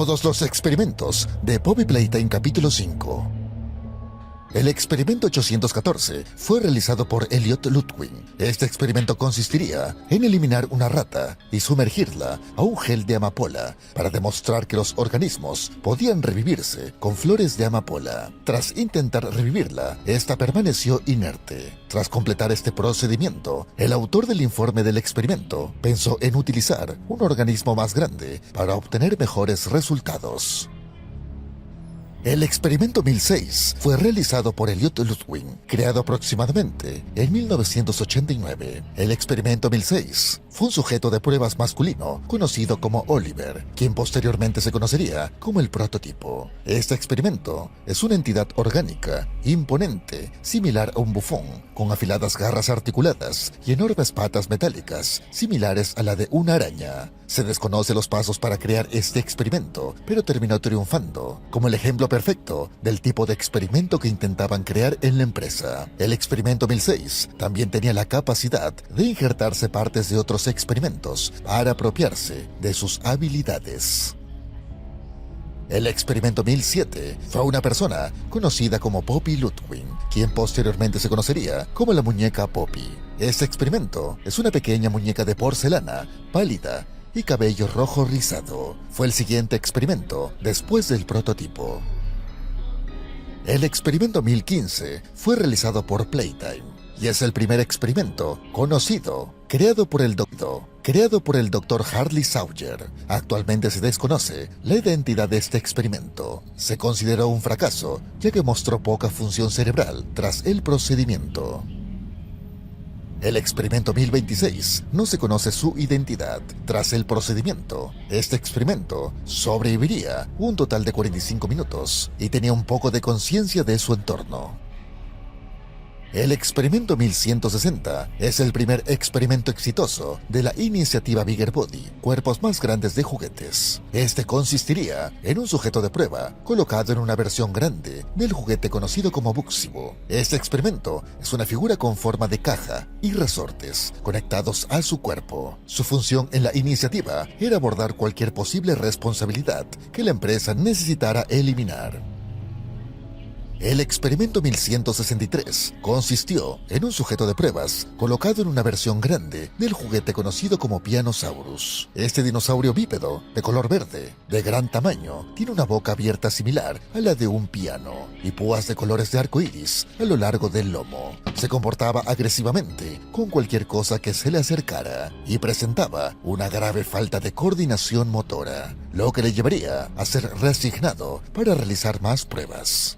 Todos los experimentos de Poppy Playtime capítulo 5. El experimento 814 fue realizado por Elliot Ludwig. Este experimento consistiría en eliminar una rata y sumergirla a un gel de amapola para demostrar que los organismos podían revivirse con flores de amapola. Tras intentar revivirla, esta permaneció inerte. Tras completar este procedimiento, el autor del informe del experimento pensó en utilizar un organismo más grande para obtener mejores resultados. El experimento 1006 fue realizado por Elliot Ludwig, creado aproximadamente en 1989. El experimento 1006 fue un sujeto de pruebas masculino conocido como Oliver, quien posteriormente se conocería como el prototipo. Este experimento es una entidad orgánica, imponente, similar a un bufón, con afiladas garras articuladas y enormes patas metálicas, similares a la de una araña. Se desconoce los pasos para crear este experimento, pero terminó triunfando, como el ejemplo perfecto del tipo de experimento que intentaban crear en la empresa. El experimento 1006 también tenía la capacidad de injertarse partes de otros experimentos para apropiarse de sus habilidades. El experimento 1007 fue una persona conocida como Poppy Ludwig, quien posteriormente se conocería como la muñeca Poppy. Este experimento es una pequeña muñeca de porcelana, pálida y cabello rojo rizado. Fue el siguiente experimento después del prototipo. El experimento 1015 fue realizado por Playtime y es el primer experimento conocido creado por el Dr. Hartley Sawyer. Actualmente se desconoce la identidad de este experimento. Se consideró un fracaso ya que mostró poca función cerebral tras el procedimiento. El experimento 1026 no se conoce su identidad. Tras el procedimiento, este experimento sobreviviría un total de 45 minutos y tenía un poco de conciencia de su entorno. El experimento 1160 es el primer experimento exitoso de la iniciativa Bigger Body, cuerpos más grandes de juguetes. Este consistiría en un sujeto de prueba colocado en una versión grande del juguete conocido como Buxibo. Este experimento es una figura con forma de caja y resortes conectados a su cuerpo. Su función en la iniciativa era abordar cualquier posible responsabilidad que la empresa necesitara eliminar. El experimento 1163 consistió en un sujeto de pruebas colocado en una versión grande del juguete conocido como Pianosaurus. Este dinosaurio bípedo, de color verde, de gran tamaño, tiene una boca abierta similar a la de un piano y púas de colores de arco iris a lo largo del lomo. Se comportaba agresivamente con cualquier cosa que se le acercara y presentaba una grave falta de coordinación motora, lo que le llevaría a ser resignado para realizar más pruebas.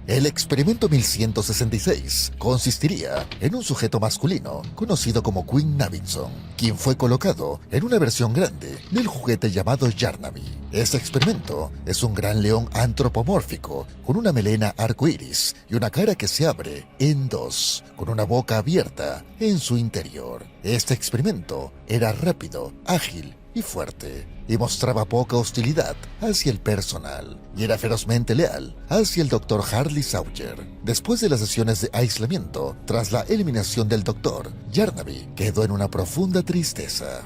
El experimento 1166 consistiría en un sujeto masculino conocido como Quinn Navidson, quien fue colocado en una versión grande del juguete llamado Yarnaby. Este experimento es un gran león antropomórfico con una melena arcoíris y una cara que se abre en dos, con una boca abierta en su interior. Este experimento era rápido, ágil y fuerte, y mostraba poca hostilidad hacia el personal, y era ferozmente leal hacia el Dr. Hartley Sawyer. Después de las sesiones de aislamiento, tras la eliminación del Dr., Yarnaby quedó en una profunda tristeza.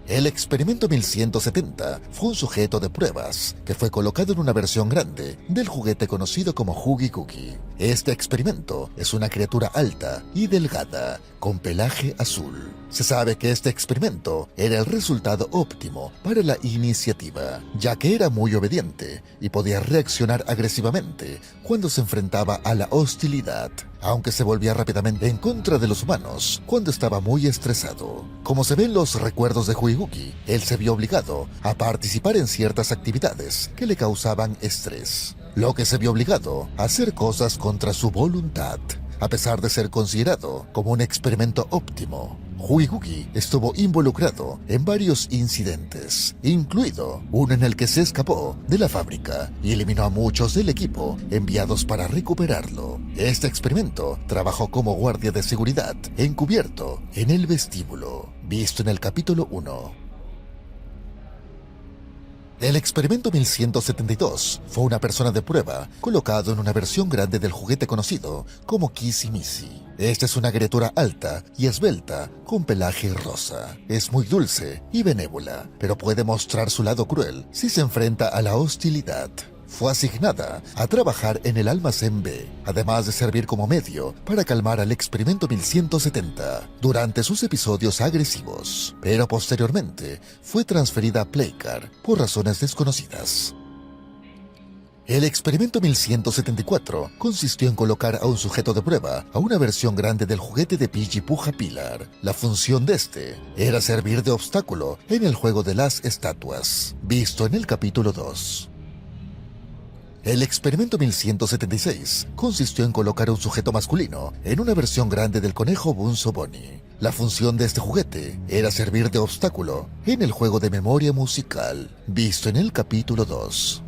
El experimento 1170 fue un sujeto de pruebas que fue colocado en una versión grande del juguete conocido como Huggy Cookie. Este experimento es una criatura alta y delgada, con pelaje azul. Se sabe que este experimento era el resultado óptimo para la iniciativa, ya que era muy obediente y podía reaccionar agresivamente cuando se enfrentaba a la hostilidad, aunque se volvía rápidamente en contra de los humanos cuando estaba muy estresado. Como se ve en los recuerdos de Huggy Cookie, él se vio obligado a participar en ciertas actividades que le causaban estrés, lo que se vio obligado a hacer cosas contra su voluntad, a pesar de ser considerado como un experimento óptimo. Huggy Cookie estuvo involucrado en varios incidentes, incluido uno en el que se escapó de la fábrica y eliminó a muchos del equipo enviados para recuperarlo. Este experimento trabajó como guardia de seguridad encubierto en el vestíbulo, visto en el capítulo 1. El experimento 1172 fue una persona de prueba colocado en una versión grande del juguete conocido como Kissy Missy. Esta es una criatura alta y esbelta con pelaje rosa. Es muy dulce y benévola, pero puede mostrar su lado cruel si se enfrenta a la hostilidad. Fue asignada a trabajar en el almacén B, además de servir como medio para calmar al experimento 1170 durante sus episodios agresivos, pero posteriormente fue transferida a Playcar por razones desconocidas. El experimento 1174 consistió en colocar a un sujeto de prueba a una versión grande del juguete de Pidgey Puja Pilar. La función de este era servir de obstáculo en el juego de las estatuas, visto en el capítulo 2. El experimento 1176 consistió en colocar a un sujeto masculino en una versión grande del conejo Bunzo Bonnie. La función de este juguete era servir de obstáculo en el juego de memoria musical, visto en el capítulo 2.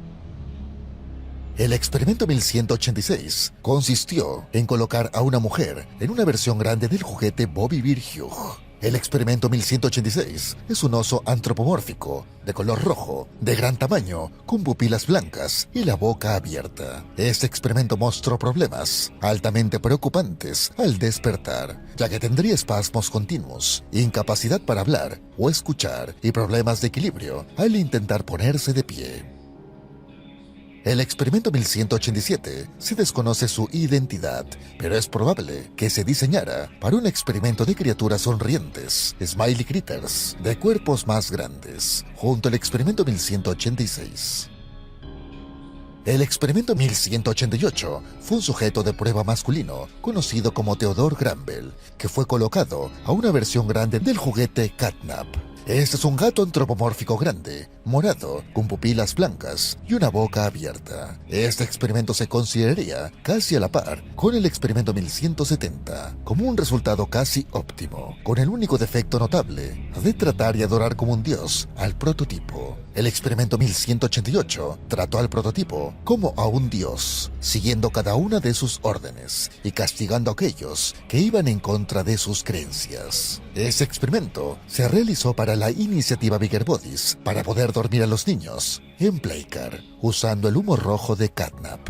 El experimento 1186 consistió en colocar a una mujer en una versión grande del juguete Bobby Virhug. El experimento 1186 es un oso antropomórfico, de color rojo, de gran tamaño, con pupilas blancas y la boca abierta. Este experimento mostró problemas altamente preocupantes al despertar, ya que tendría espasmos continuos, incapacidad para hablar o escuchar y problemas de equilibrio al intentar ponerse de pie. El experimento 1187 se desconoce su identidad, pero es probable que se diseñara para un experimento de criaturas sonrientes, Smiley Critters, de cuerpos más grandes, junto al experimento 1186. El experimento 1188 fue un sujeto de prueba masculino, conocido como Theodore Granville, que fue colocado a una versión grande del juguete Catnap. Este es un gato antropomórfico grande, morado, con pupilas blancas y una boca abierta. Este experimento se consideraría casi a la par con el experimento 1170, como un resultado casi óptimo, con el único defecto notable de tratar y adorar como un dios al prototipo. El experimento 1188 trató al prototipo como a un dios, siguiendo cada una de sus órdenes y castigando a aquellos que iban en contra de sus creencias. Este experimento se realizó para la iniciativa Bigger Bodies para poder dormir a los niños en Playcar usando el humo rojo de Catnap.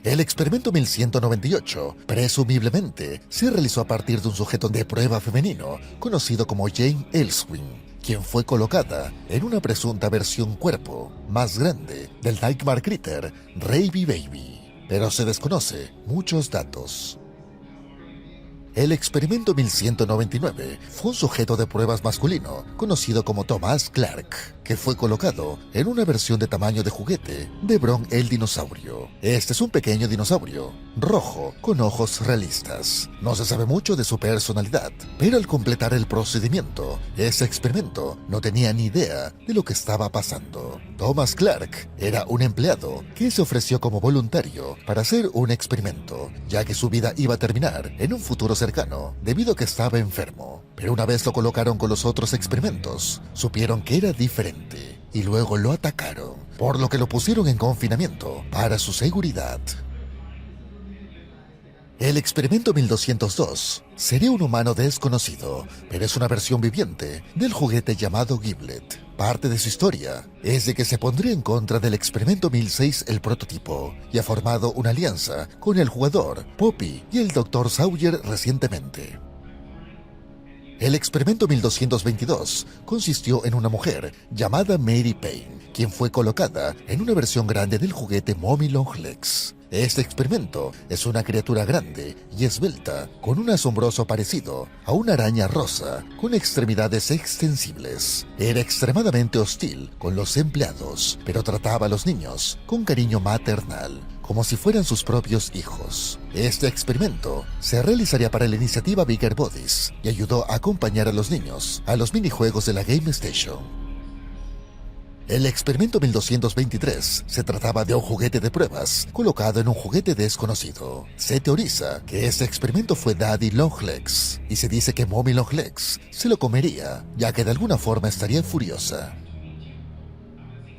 El experimento 1198 presumiblemente se realizó a partir de un sujeto de prueba femenino conocido como Jane Elswin, quien fue colocada en una presunta versión cuerpo más grande del Nightmare Critter Raby Baby, pero se desconoce muchos datos. El experimento 1199 fue un sujeto de pruebas masculino, conocido como Thomas Clark, que fue colocado en una versión de tamaño de juguete de Bron el dinosaurio. Este es un pequeño dinosaurio, rojo, con ojos realistas. No se sabe mucho de su personalidad, pero al completar el procedimiento, ese experimento no tenía ni idea de lo que estaba pasando. Thomas Clark era un empleado que se ofreció como voluntario para hacer un experimento, ya que su vida iba a terminar en un futuro cercano, debido a que estaba enfermo. Pero una vez lo colocaron con los otros experimentos, supieron que era diferente y luego lo atacaron, por lo que lo pusieron en confinamiento para su seguridad. El experimento 1202 sería un humano desconocido, pero es una versión viviente del juguete llamado Giblet. Parte de su historia es de que se pondría en contra del experimento 1006 el prototipo y ha formado una alianza con el jugador, Poppy y el Dr. Sawyer recientemente. El experimento 1222 consistió en una mujer llamada Mary Payne, quien fue colocada en una versión grande del juguete Mommy Longlegs. Este experimento es una criatura grande y esbelta, con un asombroso parecido a una araña rosa con extremidades extensibles. Era extremadamente hostil con los empleados, pero trataba a los niños con cariño maternal, como si fueran sus propios hijos. Este experimento se realizaría para la iniciativa Bigger Bodies y ayudó a acompañar a los niños a los minijuegos de la Game Station. El experimento 1223 se trataba de un juguete de pruebas colocado en un juguete desconocido. Se teoriza que este experimento fue Daddy Longlegs y se dice que Mommy Longlegs se lo comería, ya que de alguna forma estaría furiosa.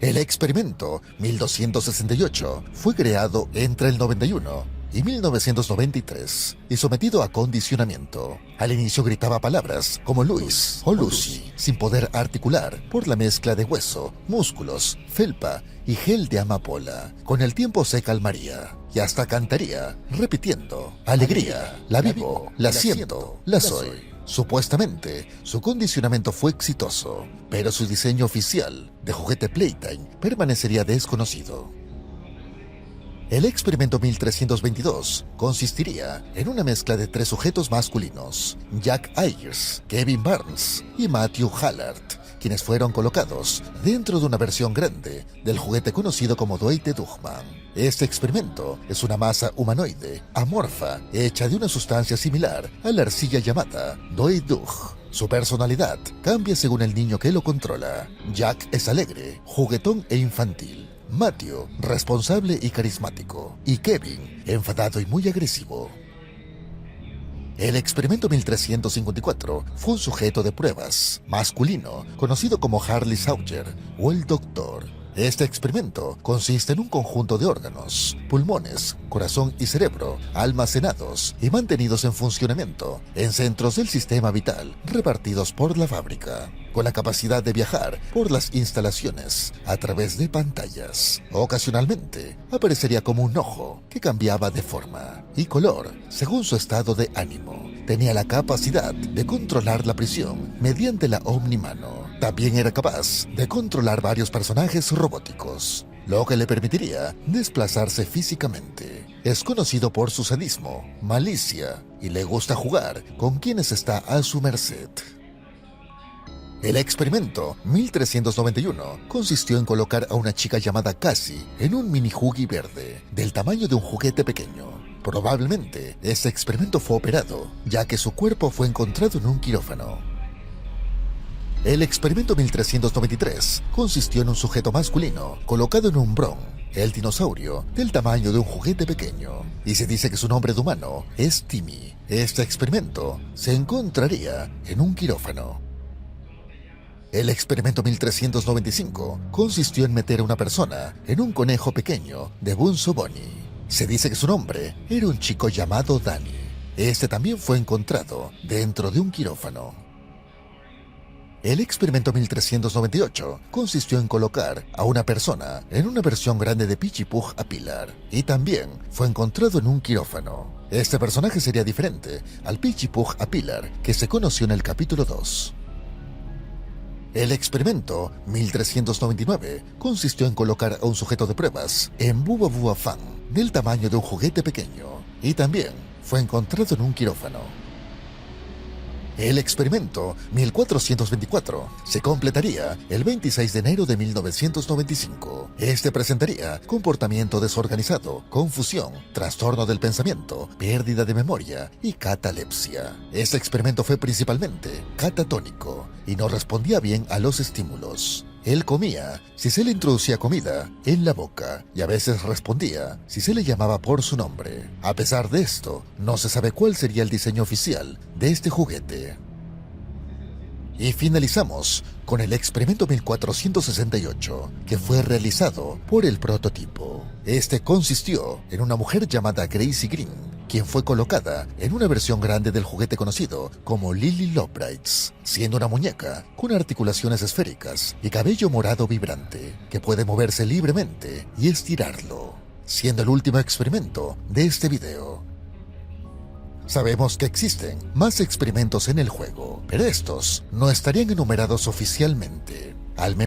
El experimento 1268 fue creado entre el 91 y 1993 y sometido a condicionamiento. Al inicio gritaba palabras como Luis o Lucy, sin poder articular por la mezcla de hueso, músculos, felpa y gel de amapola. Con el tiempo se calmaría y hasta cantaría, repitiendo: alegría, la vivo, la siento, la soy. Supuestamente, su condicionamiento fue exitoso, pero su diseño oficial de juguete Playtime permanecería desconocido. El experimento 1322 consistiría en una mezcla de 3 sujetos masculinos: Jack Ayers, Kevin Barnes y Matthew Hallard, quienes fueron colocados dentro de una versión grande del juguete conocido como Dwight de Dugman. Este experimento es una masa humanoide, amorfa, hecha de una sustancia similar a la arcilla llamada Dwight Dug. Su personalidad cambia según el niño que lo controla. Jack es alegre, juguetón e infantil. Matthew, responsable y carismático. Y Kevin, enfadado y muy agresivo. El experimento 1354 fue un sujeto de pruebas masculino conocido como Harley Sauger o el Doctor. Este experimento consiste en un conjunto de órganos, pulmones, corazón y cerebro almacenados y mantenidos en funcionamiento en centros del sistema vital repartidos por la fábrica, con la capacidad de viajar por las instalaciones a través de pantallas. Ocasionalmente aparecería como un ojo que cambiaba de forma y color según su estado de ánimo. Tenía la capacidad de controlar la prisión mediante la Omnimano. También era capaz de controlar varios personajes robóticos, lo que le permitiría desplazarse físicamente. Es conocido por su sadismo, malicia y le gusta jugar con quienes está a su merced. El experimento 1391 consistió en colocar a una chica llamada Cassie en un mini Huggy verde, del tamaño de un juguete pequeño. Probablemente este experimento fue operado, ya que su cuerpo fue encontrado en un quirófano. El experimento 1393 consistió en un sujeto masculino colocado en un Bron, el dinosaurio del tamaño de un juguete pequeño, y se dice que su nombre de humano es Timmy. Este experimento se encontraría en un quirófano. El experimento 1395 consistió en meter a una persona en un conejo pequeño de Bunso Bonnie. Se dice que su nombre era un chico llamado Danny. Este también fue encontrado dentro de un quirófano. El experimento 1398 consistió en colocar a una persona en una versión grande de Pichipug a Pilar y también fue encontrado en un quirófano. Este personaje sería diferente al Pichipug a Pilar que se conoció en el capítulo 2. El experimento 1399 consistió en colocar a un sujeto de pruebas en Bubba Bubba Fan del tamaño de un juguete pequeño y también fue encontrado en un quirófano. El experimento 1424 se completaría el 26 de enero de 1995. Este presentaría comportamiento desorganizado, confusión, trastorno del pensamiento, pérdida de memoria y catalepsia. Este experimento fue principalmente catatónico y no respondía bien a los estímulos. Él comía si se le introducía comida en la boca y a veces respondía si se le llamaba por su nombre. A pesar de esto, no se sabe cuál sería el diseño oficial de este juguete. Y finalizamos con el experimento 1468, que fue realizado por el prototipo. Este consistió en una mujer llamada Gracie Green, quien fue colocada en una versión grande del juguete conocido como Lily Lovebirds, siendo una muñeca con articulaciones esféricas y cabello morado vibrante, que puede moverse libremente y estirarlo, siendo el último experimento de este video. Sabemos que existen más experimentos en el juego, pero estos no estarían enumerados oficialmente, al menos